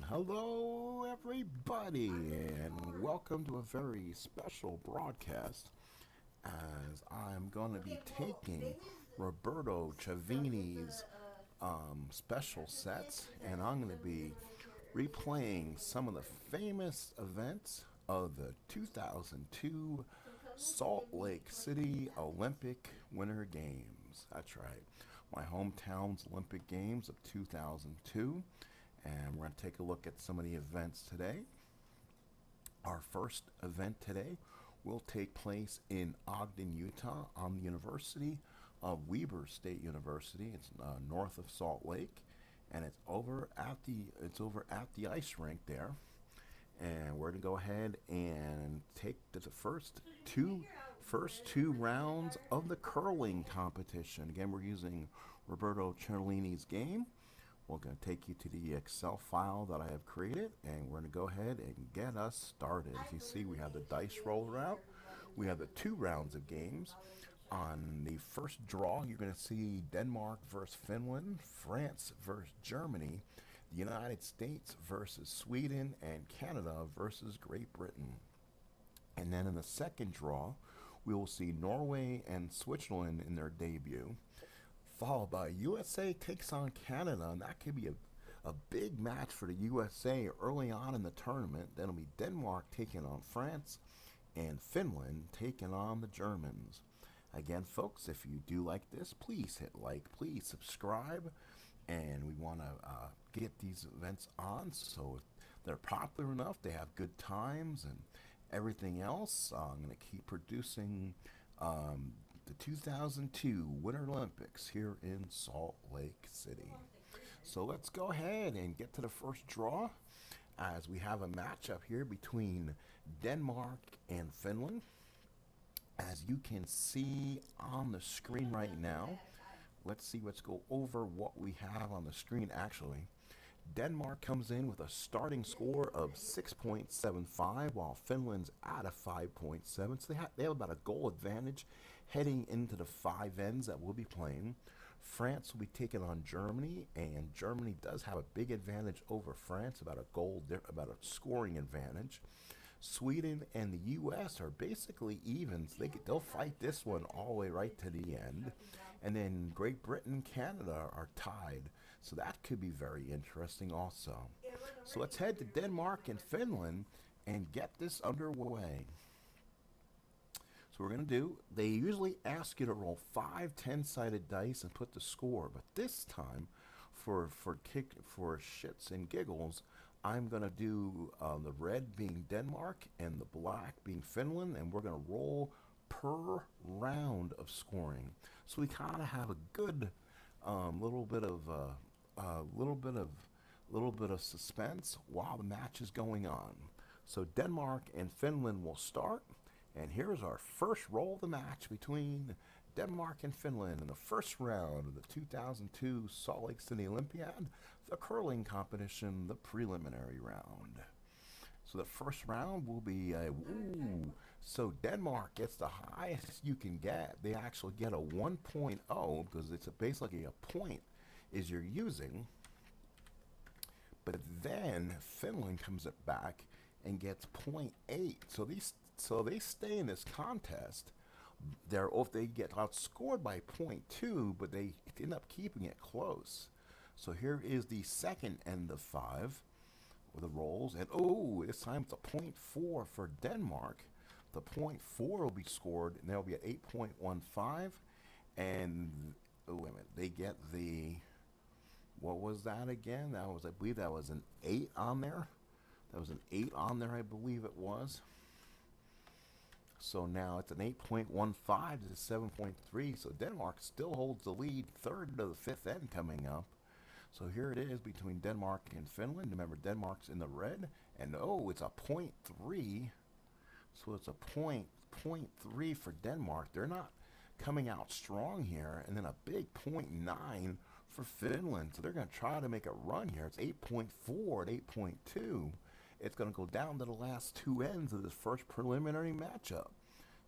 Hello, everybody, and welcome to a very special broadcast as I'm going to be taking Roberto Chiavini's special sets and I'm going to be replaying some of the famous events of the 2002 Salt Lake City Olympic Winter Games. That's right, my hometown's Olympic Games of 2002, and we're going to take a look at some of the events today. Our first event today will take place in Ogden, Utah, on the University of Weber State University. It's north of Salt Lake, and it's over at the ice rink there. And we're gonna go ahead and take the first two rounds of the curling competition. Again, we're using Roberto Ciarlini's game. We're going to take you to the Excel file that I have created, and we're going to go ahead and get us started. As you see, we have the dice rolled out. We have the 2 rounds of games. On the first draw, you're going to see Denmark versus Finland, France versus Germany, the United States versus Sweden, and Canada versus Great Britain. And then in the second draw, we will see Norway and Switzerland in their debut, followed by USA takes on Canada, and that could be a big match for the USA early on in the tournament. Then it'll be Denmark taking on France, and Finland taking on the Germans. Again, folks, if you do like this, please hit like, please subscribe, and we want to get these events on so they're popular enough, they have good times and everything else. I'm going to keep producing the 2002 Winter Olympics here in Salt Lake City. So let's go ahead and get to the first draw as we have a matchup here between Denmark and Finland. As you can see on the screen right now, let's go over what we have on the screen actually. Denmark comes in with a starting score of 6.75, while Finland's at a 5.7. So they have about a goal advantage heading into the 5 ends that we'll be playing. France will be taking on Germany, and Germany does have a big advantage over France, about a scoring advantage. Sweden and the U.S. are basically even, so they'll fight this one all the way right to the end. And then Great Britain and Canada are tied, so that could be very interesting also. So let's head to Denmark and Finland and get this underway. So we're going to do, they usually ask you to roll 5 10-sided dice and put the score, but this time, for shits and giggles, I'm going to do the red being Denmark and the black being Finland, and we're going to roll per round of scoring. So we kind of have a good little bit of suspense while the match is going on. So Denmark and Finland will start, and here's our first roll of the match between Denmark and Finland in the first round of the 2002 Salt Lake City Olympiad, the curling competition, the preliminary round. So the first round will be so Denmark gets the highest you can get. They actually get a 1.0 because it's basically a point is you're using. But then Finland comes back and gets 0.8. So they stay in this contest. They get outscored by 0.2, but they end up keeping it close. So here is the second end of 5 with the rolls, and this time it's a 0.4 for Denmark. The 0.4 will be scored, and they'll be at 8.15, and wait a minute, they get the, what was that again? I believe that was an 8 on there. That was an 8 on there, I believe it was. So now it's an 8.15 to 7.3. So Denmark still holds the lead, third to the fifth end coming up. So here it is between Denmark and Finland. Remember, Denmark's in the red, and it's a 0.3. So it's a 0.3 for Denmark. They're not coming out strong here, and then a big 0.9 for Finland. So they're going to try to make a run here. It's 8.4 at 8.2. It's going to go down to the last 2 ends of this first preliminary matchup.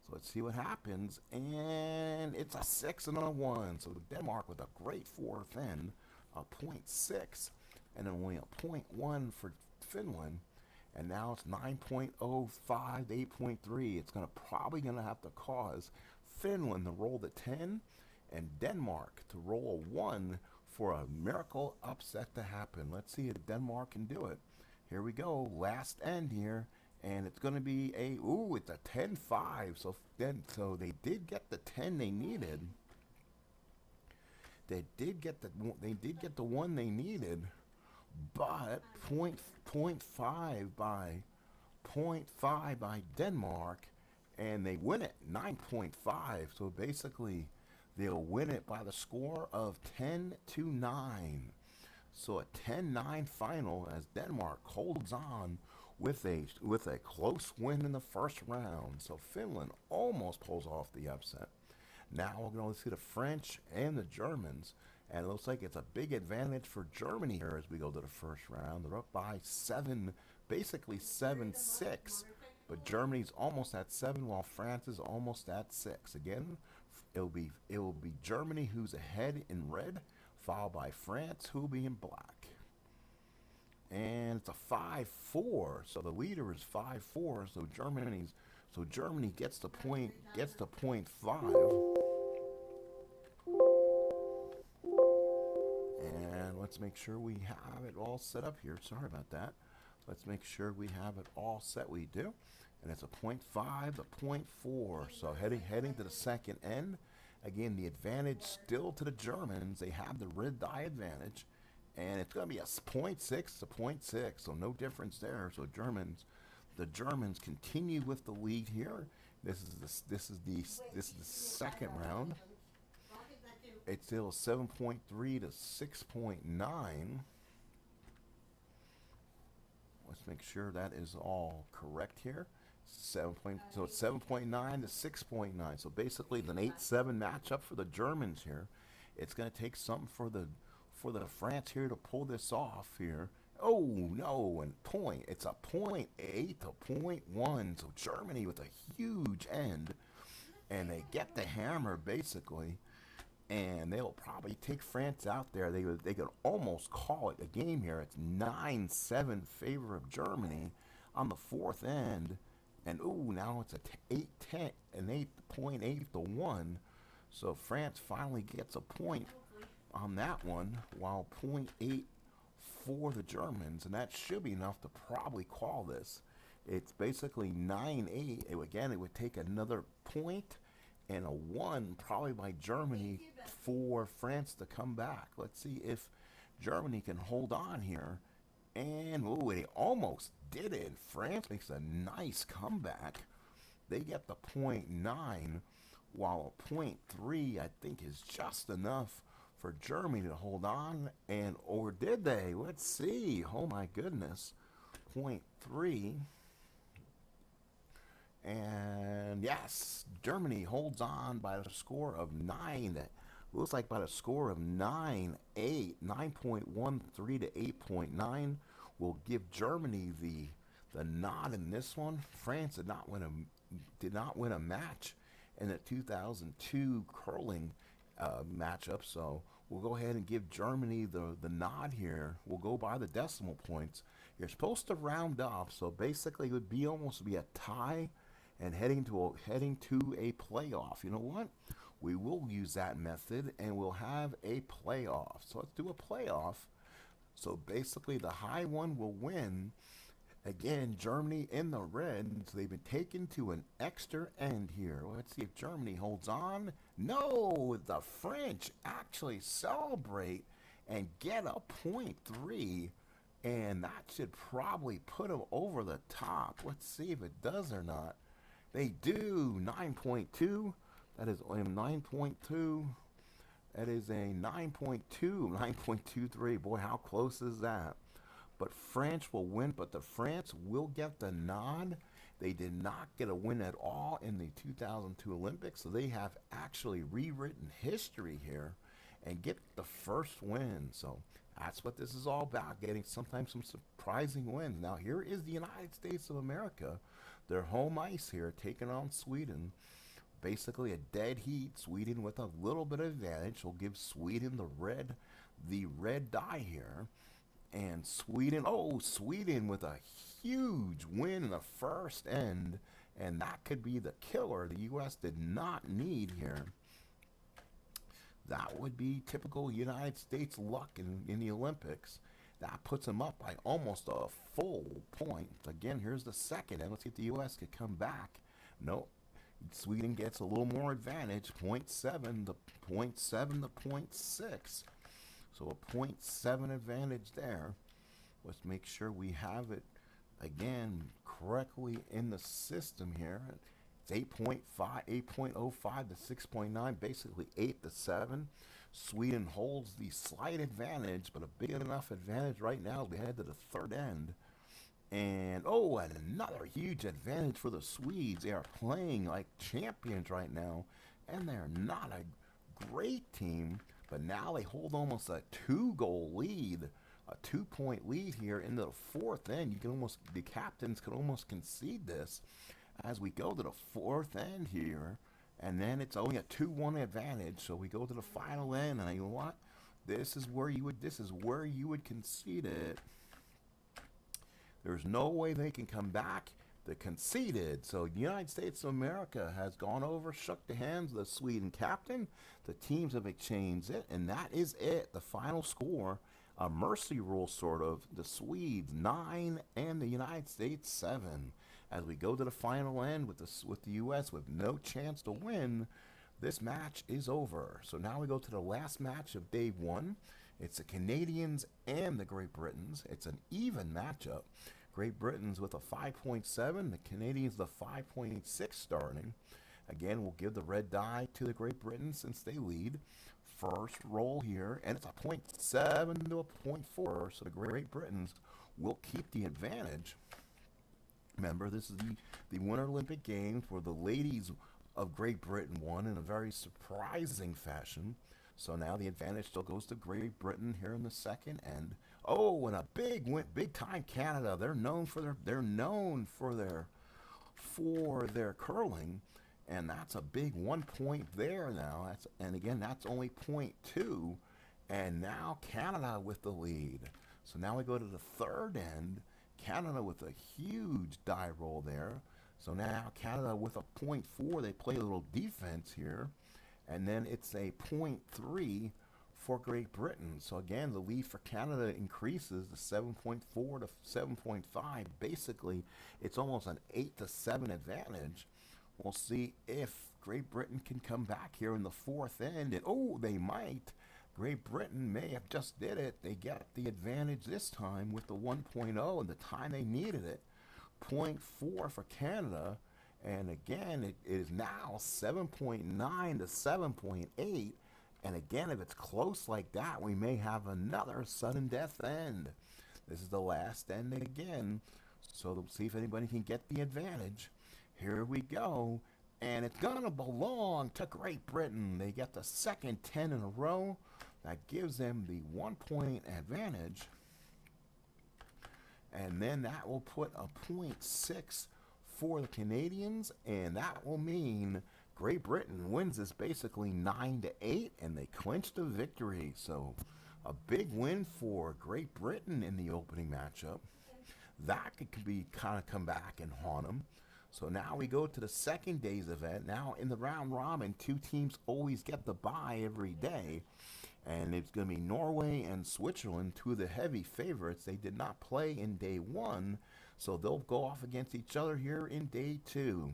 So let's see what happens. And it's a 6 and a 1. So Denmark with a great fourth end, a 0.6. and then only a point 0.1 for Finland. And now it's 9.05 to 8.3. It's probably gonna have to cause Finland to roll the 10 and Denmark to roll a 1 for a miracle upset to happen. Let's see if Denmark can do it. Here we go, last end here, and it's going to be it's a 10-5. So they did get the 10 they needed. They did get the one they needed, but point five by point five by Denmark, and they win it 9.5. So basically, they'll win it by the score of 10-9. So a 10-9 final as Denmark holds on with a close win in the first round. So Finland almost pulls off the upset. Now we're going to see the French and the Germans, and it looks like it's a big advantage for Germany here as we go to the first round. They're up by 7, basically 7-6, but Germany's almost at 7 while France is almost at 6. Again, it will be Germany who's ahead in red, followed by France who will be in black. And it's a 5-4, so the leader is 5-4. So Germany gets the point 5. And let's make sure we have it all set up here. Sorry about that. Let's make sure we have it all set. We do. And it's a point 0.5 to point 0.4. So heading to the second end. Again, the advantage still to the Germans. They have the red die advantage. And it's going to be a point 0.6 to point 0.6. So no difference there. So the Germans continue with the lead here. This is the second round. It's still 7.3 to 6.9. Let's make sure that is all correct here. So it's 7.9 to 6.9. So basically, an 8-7 matchup for the Germans here. It's going to take something for the France here to pull this off here. Oh no, and it's a 0.8 to 0.1. So Germany with a huge end, and they get the hammer basically. And they'll probably take France out there. They could almost call it a game here. It's 9-7 favor of Germany on the fourth end, and now it's a 8-10, an 8.8 to 1. So France finally gets a point on that one, while 0.8 for the Germans, and that should be enough to probably call this. It's basically 9-8. It would take another point and a 1 probably by Germany for France to come back. Let's see if Germany can hold on here. And they almost did it. France makes a nice comeback. They get the 0.9, while a 0.3 I think is just enough for Germany to hold on. Or did they? Let's see. Oh my goodness. 0.3. And yes, Germany holds on by the score of 9. Looks like by the score of 9-8, 9.13 to 8.9 will give Germany the nod in this one. France did not win a match in the 2002 curling matchup, so we'll go ahead and give Germany the nod here. We'll go by the decimal points. You're supposed to round up, so basically it would be almost be a tie and heading to a playoff. You know what? We will use that method, and we'll have a playoff. So let's do a playoff. So basically, the high one will win. Again, Germany in the red, so they've been taken to an extra end here. Let's see if Germany holds on. No, the French actually celebrate and get a 0.3, and that should probably put them over the top. Let's see if it does or not. They do. 9.2. That is 9.2. That is a 9.2. 9.23. Boy, how close is that? But France will win. But the France will get the nod. They did not get a win at all in the 2002 Olympics. So they have actually rewritten history here and get the first win. So that's what this is all about. Getting sometimes some surprising wins. Now here is the United States of America. Their home ice here, taking on Sweden. Basically a dead heat. Sweden with a little bit of advantage will give Sweden the red die here. And Sweden, oh, Sweden with a huge win in the first end. And that could be the killer the U.S. did not need here. That would be typical United States luck in the Olympics. That puts them up by almost a full point. Again, here's the second, and let's see if the U.S. could come back. Nope. Sweden gets a little more advantage, point 0.7 to point 0.7 to point 0.6. So a point 0.7 advantage there. Let's make sure we have it again correctly in the system here. It's 8.5, 8.05 to 6.9, basically 8 to 7. Sweden holds the slight advantage, but a big enough advantage right now to head to the third end. And oh, and another huge advantage for the Swedes. They are playing like champions right now, and they're not a great team, but now they hold almost a 2-goal lead, a 2-point lead here in the fourth end. You can almost, the captains could almost concede this as we go to the fourth end here, and then it's only a 2-1 advantage. So we go to the final end, and you know what? This is where you would concede it. There's no way they can come back. They conceded. So the United States of America has gone over, shook the hands of the Sweden captain. The teams have exchanged it, and that is it. The final score, a mercy rule sort of. The Swedes 9 and the United States 7. As we go to the final end with the U.S. with no chance to win, this match is over. So now we go to the last match of day 1. It's the Canadians and the Great Britons. It's an even matchup. Great Britain's with a 5.7, the Canadians the 5.6 starting. Again, we'll give the red die to the Great Britain since they lead. First roll here, and it's a 0.7 to a 0.4, so the Great Britons will keep the advantage. Remember, this is the Winter Olympic Games where the ladies of Great Britain won in a very surprising fashion. So now the advantage still goes to Great Britain here in the second end. Oh, and a big win, big time Canada. They're known for their curling, and that's a big 1 point there now. And again, that's only 0.2, and now Canada with the lead. So now we go to the third end. Canada with a huge die roll there. So now Canada with a 0.4. They play a little defense here. And then it's a 0.3 for Great Britain. So again, the lead for Canada increases to 7.4 to 7.5. Basically, it's almost an 8 to 7 advantage. We'll see if Great Britain can come back here in the fourth end. And oh, they might. Great Britain may have just did it. They get the advantage this time with the 1.0 and the time they needed it. 0.4 for Canada. And again, it is now 7.9 to 7.8. And again, if it's close like that, we may have another sudden death end. This is the last end again. So we'll see if anybody can get the advantage. Here we go. And it's going to belong to Great Britain. They get the second 10 in a row. That gives them the 1 point advantage. And then that will put a 0.6 for the Canadians, and that will mean Great Britain wins this basically 9 to 8, and they clinch the victory. So a big win for Great Britain in the opening matchup. That could be kind of come back and haunt them. So now we go to the second day's event. Now in the round robin, 2 teams always get the bye every day. And it's going to be Norway and Switzerland, 2 of the heavy favorites. They did not play in day 1, so they'll go off against each other here in day 2.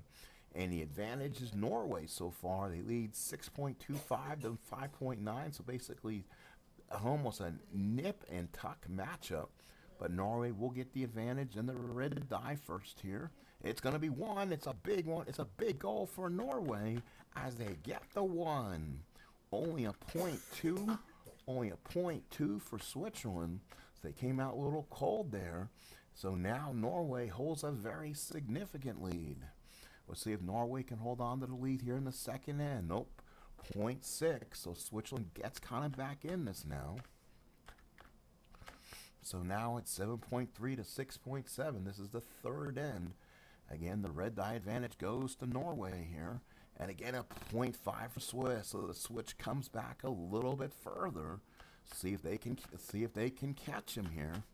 And the advantage is Norway so far. They lead 6.25 to 5.9, so basically almost a nip and tuck matchup. But Norway will get the advantage, and they're ready to die first here. It's going to be 1. It's a big one. It's a big goal for Norway as they get the 1. Only a 0.2. Only a 0.2 for Switzerland. So they came out a little cold there. So now Norway holds a very significant lead. We'll see if Norway can hold on to the lead here in the second end. Nope. 0.6. So Switzerland gets kind of back in this now. So now it's 7.3 to 6.7. This is the third end. Again, the red die advantage goes to Norway here. And again, a 0.5 for Swiss. So the switch comes back a little bit further. See if they can catch him here.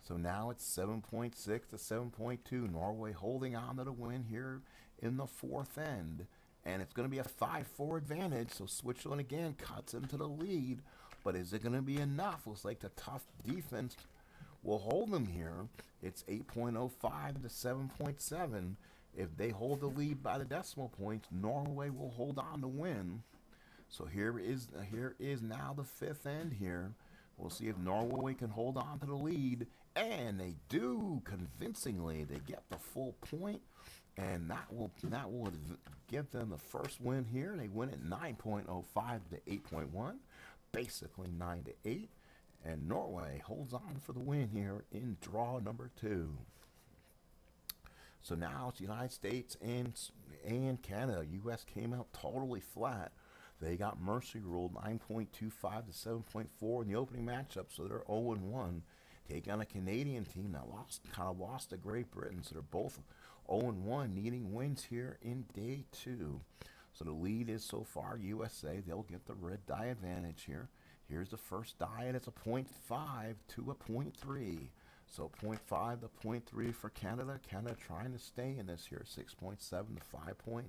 So now it's 7.6 to 7.2. Norway holding on to the win here in the fourth end. And it's going to be a 5-4 advantage. So Switzerland again cuts into the lead. But is it going to be enough? Looks like the tough defense will hold them here. It's 8.05 to 7.7. If they hold the lead by the decimal points, Norway will hold on to win. So here is now the fifth end here. We'll see if Norway can hold on to the lead, and they do convincingly. They get the full point, and that will give them the first win here. They win at 9.05 to 8.1, basically 9 to 8, and Norway holds on for the win here in draw number 2. So now it's the United States and Canada. U.S. came out totally flat. They got mercy ruled 9.25 to 7.4 in the opening matchup, so they're 0-1. Take on a Canadian team that lost to Great Britain, so they're both 0-1, needing wins here in day 2. So the lead is so far USA. They'll get the red die advantage here. Here's the first die, and it's a .5 to a .3. So .5 to .3 for Canada. Canada trying to stay in this here, 6.7 to 5.9.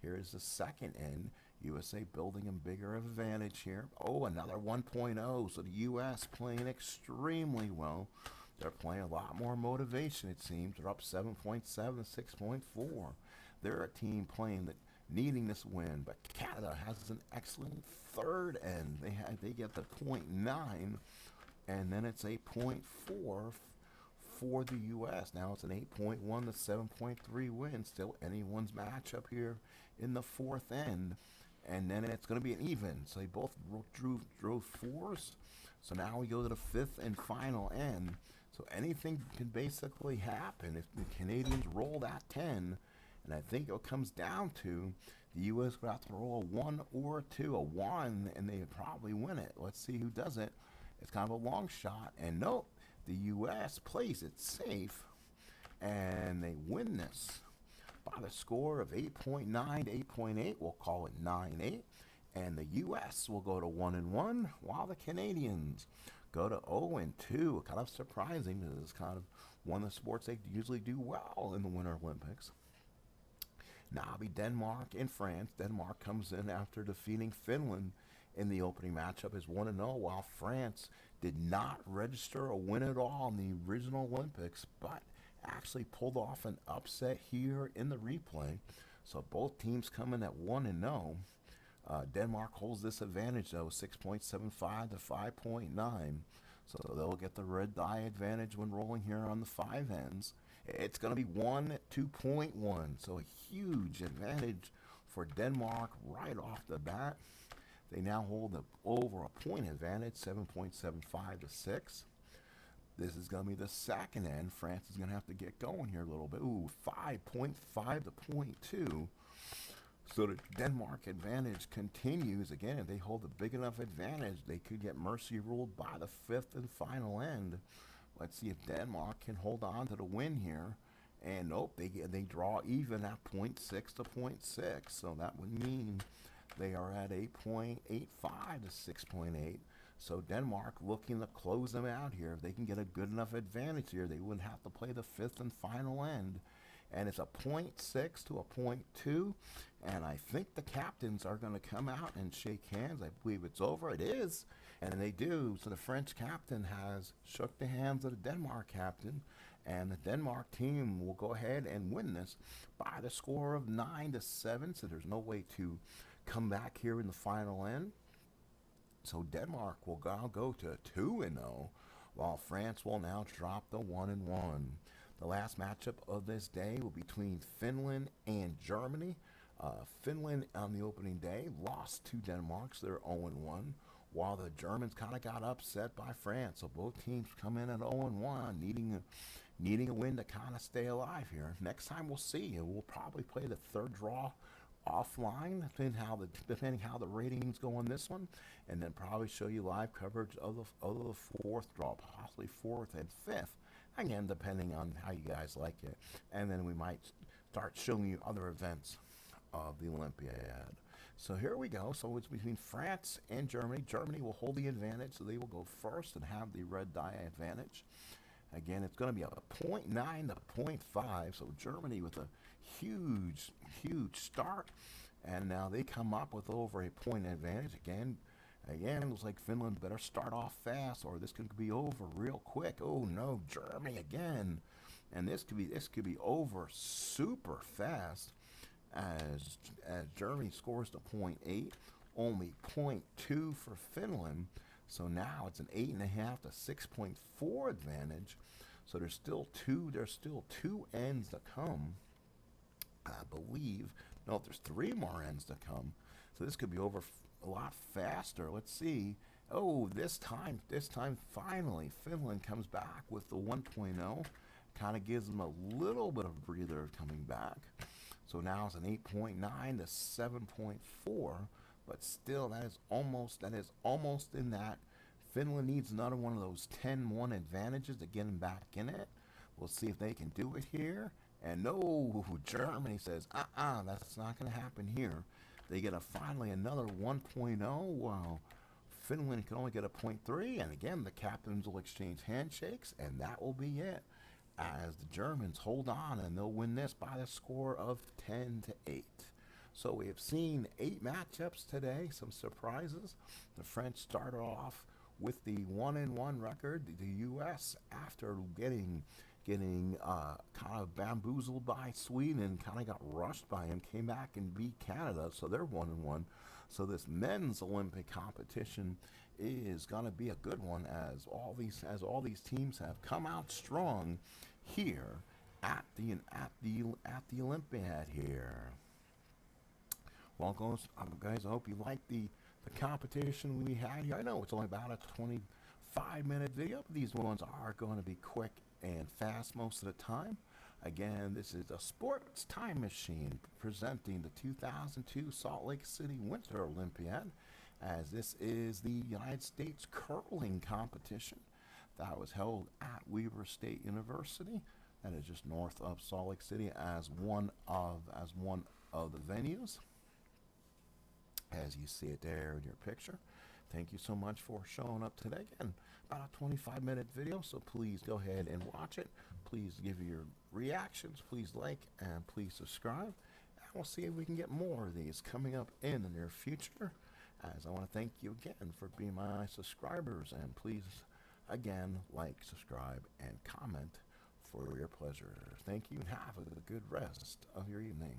Here is the second end. USA building a bigger advantage here. Oh, another 1.0. So the U.S. playing extremely well. They're playing a lot more motivation, it seems. They're up 7.7 to 6.4. They're a team playing that needing this win, but Canada has an excellent third end. They get the .9, and then it's a .4 for the U.S. Now it's an 8.1 to 7.3 win. Still anyone's matchup here in the fourth end. And then it's going to be an even. So they both drove fours. So now we go to the fifth and final end. So anything can basically happen if the Canadians roll that 10. And I think it comes down to the U.S. will have to roll a 1 or a 2. A 1, and they probably win it. Let's see who does it. It's kind of a long shot. And nope, the U.S. plays it safe. And they win this by the score of 8.9 to 8.8. We'll call it 9-8. And the U.S. will go to 1-1, while the Canadians go to 0-2. Kind of surprising. This is kind of one of the sports they usually do well in the Winter Olympics. Now it'll be Denmark and France. Denmark comes in after defeating Finland in the opening matchup as 1-0, while France did not register a win at all in the original Olympics, but actually pulled off an upset here in the replay. So both teams come in at 1-0. Denmark holds this advantage though, 6.75 to 5.9. So they'll get the red die advantage when rolling here on the 5 ends. It's going to be 2.1. So a huge advantage for Denmark right off the bat. They now hold over a point advantage, 7.75 to 6. This is going to be the second end. France is going to have to get going here a little bit. Ooh, 5.5 to .2. So the Denmark advantage continues. Again, if they hold a big enough advantage, they could get mercy ruled by the fifth and final end. Let's see if Denmark can hold on to the win here. And nope, they draw even at .6 to .6. So that would mean they are at 8.85 to 6.8. So Denmark looking to close them out here. If they can get a good enough advantage here, they wouldn't have to play the fifth and final end. And it's a .6 to a .2. And I think the captains are going to come out and shake hands. I believe it's over. It is. And they do. So the French captain has shook the hands of the Denmark captain. And the Denmark team will go ahead and win this by the score of 9 to 7. So there's no way to come back here in the final end. So Denmark will now go to 2-0, while France will now drop to 1-1. The last matchup of this day will be between Finland and Germany. Finland on the opening day lost to Denmark, so they're 0-1, while the Germans kind of got upset by France. So both teams come in at 0-1, needing a win to kind of stay alive here. Next time we'll see, and we'll probably play the third draw offline, depending how the ratings go on this one, and then probably show you live coverage of the fourth draw, possibly fourth and fifth. Again, depending on how you guys like it, and then we might start showing you other events of the Olympiad. So here we go. So it's between France and Germany. Germany will hold the advantage, so they will go first and have the red die advantage. Again, it's going to be a point 0.9 to point 0.5. So Germany with a huge, huge start. And now they come up with over a point advantage. Again, it looks like Finland better start off fast or this could be over real quick. Oh no, Germany again. And this could be over super fast as Germany scores to point 0.8, only point 0.2 for Finland. So now it's an 8.5 to 6.4 advantage. So there's still two ends to come. I believe. No, there's three more ends to come. So this could be over a lot faster. Let's see. Oh, this time, finally, Finland comes back with the 1.0. Kind of gives them a little bit of breather coming back. So now it's an 8.9 to 7.4, but still that is almost in that. Finland needs another one of those 10-1 advantages to get them back in it. We'll see if they can do it here. And no, Germany says, that's not going to happen here. They get finally another 1.0, while Finland can only get a point 0.3. And again, the captains will exchange handshakes, and that will be it. As the Germans hold on, and they'll win this by the score of 10 to 8. So we have seen 8 matchups today, some surprises. The French started off with the 1-1 record. The U.S., after getting kind of bamboozled by Sweden, kind of got rushed by him, came back and beat Canada, so they're 1-1. So this men's Olympic competition is going to be a good one as all these teams have come out strong here at the Olympiad here. Well, guys, I hope you liked the competition we had here. I know it's only about a 25-minute video, but these ones are going to be quick and fast most of the time. Again, this is a sports time machine presenting the 2002 Salt Lake City Winter Olympiad, as this is the United States curling competition that was held at Weber State University. That is just north of Salt Lake City as one of the venues, as you see it there in your picture. Thank you so much for showing up today. Again, about a 25-minute video, so please go ahead and watch it. Please give your reactions, please like, and please subscribe. And we'll see if we can get more of these coming up in the near future. As I want to thank you again for being my subscribers, and please, again, like, subscribe, and comment for your pleasure. Thank you, and have a good rest of your evening.